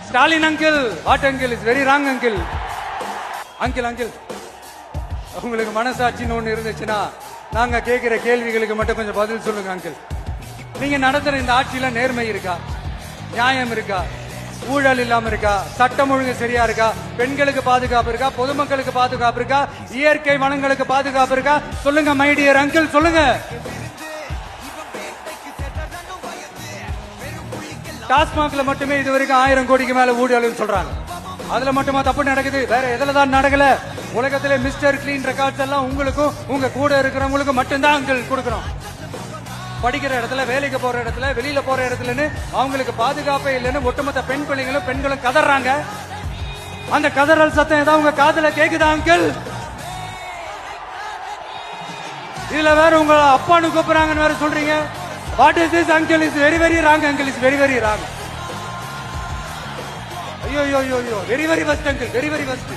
Stalin uncle, what uncle? It's very wrong uncle. Uncle. உங்களுக்கு மனசாட்சின்னு ஒண்ணு இருந்துச்சுன்னா நாங்க கேட்கிற கேள்விகளுக்கு மட்டும் கொஞ்சம் பதில் சொல்லுங்க அங்கிள். நீங்க நடத்துற இந்த ஆட்சியில நேர்மை இருக்கா, நியாயம் இருக்கா, ஊழல் இல்லாம இருக்கா, சட்டம் ஒழுங்கு சரியா இருக்கா, பெண்களுக்கு பாதுகாப்பு இருக்கா, பொதுமக்களுக்கு பாதுகாப்பு இருக்கா, இயற்கை வளங்களுக்கு பாதுகாப்பு இருக்கா? சொல்லுங்க மை டியர் அங்கிள், சொல்லுங்க. டாஸ்மாக்ல மட்டுமே இது வரைக்கும் 1000 கோடிக்கு மேல ஊழல் சொல்றாங்க. அதுல மட்டுமா தப்பு நடக்குது? வேற எதுல தான் நடக்கல? உலகத்திலே மிஸ்டர் கிளீன் ரெக்கார்ட்ஸ் எல்லாம் உங்களுக்கும் உங்க கூட இருக்கிறவங்களுக்கும் மட்டும்தான் அங்கிள் கொடுக்கறோம். படிக்கிற இடத்துல, வேலைக்கு போற இடத்துல, வெளியில போற இடத்துலன்னு அவங்களுக்கு பாதுகாப்பே இல்லைன்னு ஒட்டுமொத்த பெண் பெண்களும் கதறாங்க. அந்த கதறல் சத்தம் ஏதாவது உங்க காதுல கேக்குதா அங்கிள்? இதுல வேற உங்க அப்பான்னு கூப்பிடுறாங்கன்னு வேற சொல்றீங்க. What is this uncle? Is very very wrong uncle, is very very wrong. ஐயோ very very first uncle, very very first.